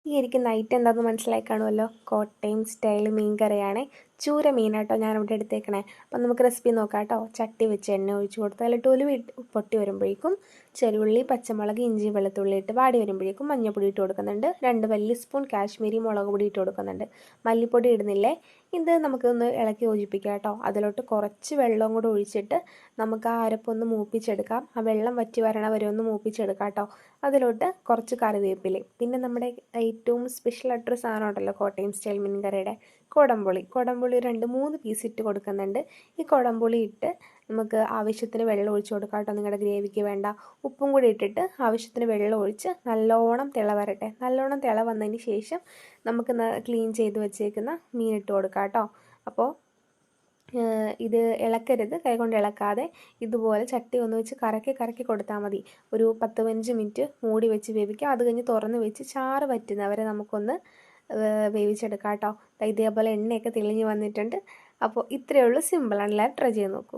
ഈ ഇരിക്കുന്ന ഐറ്റം എന്താണെന്ന് മനസ്സിലായി കാണുമല്ലോ. കോട്ടയം സ്റ്റൈൽ മീൻ കറിയാണ്. ചൂര മീനാട്ടോ ഞാനിവിടെ എടുത്തേക്കണേ. അപ്പം നമുക്ക് റെസിപ്പി നോക്കാം കേട്ടോ. ചട്ടി വെച്ച് എണ്ണ ഒഴിച്ച് കൊടുത്ത് അതിലിട്ട് ഒലിവ് പൊട്ടി വരുമ്പോഴേക്കും ചെറുള്ളി, പച്ചമുളക്, ഇഞ്ചി, വെളുത്തുള്ളി ഇട്ട് വാടി വരുമ്പോഴേക്കും മഞ്ഞൾപ്പൊടി ഇട്ട് കൊടുക്കുന്നുണ്ട്. 2 വലിയ സ്പൂൺ കാശ്മീരി മുളക് പൊടി ഇട്ട് കൊടുക്കുന്നുണ്ട്. മല്ലിപ്പൊടി ഇടുന്നില്ലേ. ഇത് നമുക്കൊന്ന് ഇളക്കി യോജിപ്പിക്കാം കേട്ടോ. അതിലോട്ട് കുറച്ച് വെള്ളവും കൂടെ ഒഴിച്ചിട്ട് നമുക്ക് ആ അരപ്പൊന്ന് മൂപ്പിച്ചെടുക്കാം. ആ വെള്ളം വറ്റി വരണ വരെ ഒന്ന് മൂപ്പിച്ചെടുക്കാം കേട്ടോ. അതിലോട്ട് കുറച്ച് കറിവേപ്പിലയും പിന്നെ നമ്മുടെ ഏറ്റവും സ്പെഷ്യലായിട്ടൊരു സാധനം ഉണ്ടല്ലോ കോട്ടയം സ്റ്റൈൽ മീൻ കറിയുടെ കുടംപുളി 2-3 പീസ് ഇട്ട് കൊടുക്കുന്നുണ്ട്. ഈ കുടംപുളി ഇട്ട് നമുക്ക് ആവശ്യത്തിന് വെള്ളം ഒഴിച്ച് കൊടുക്കാം കേട്ടോ. നിങ്ങളുടെ ഗ്രേവിക്ക് വേണ്ട ഉപ്പും കൂടി ഇട്ടിട്ട് ആവശ്യത്തിന് വെള്ളം ഒഴിച്ച് നല്ലോണം തിള വരട്ടെ. നല്ലോണം തിള വന്നതിന് ശേഷം നമുക്ക് ക്ലീൻ ചെയ്ത് വെച്ചേക്കുന്ന മീൻ ഇട്ട് കൊടുക്കാം കേട്ടോ. അപ്പോൾ ഇത് ഇളക്കരുത്, കൈകൊണ്ട് ഇളക്കാതെ ഇതുപോലെ ചട്ടി ഒന്ന് വെച്ച് കറക്കി കൊടുത്താൽ മതി. ഒരു 10-15 മിനിറ്റ് മൂടി വെച്ച് വേവിക്കാം. അത് കഴിഞ്ഞ് തുറന്ന് വെച്ച് ചാറ് വറ്റുന്നവരെ നമുക്കൊന്ന് വേവിച്ചെടുക്കാം കേട്ടോ. ഇതേപോലെ എണ്ണയൊക്കെ തെളിഞ്ഞ് വന്നിട്ടുണ്ട്. അപ്പോൾ ഇത്രയേ ഉള്ളൂ, സിമ്പിളാണ്. എല്ലാവരും ട്രൈ ചെയ്ത് നോക്കൂ.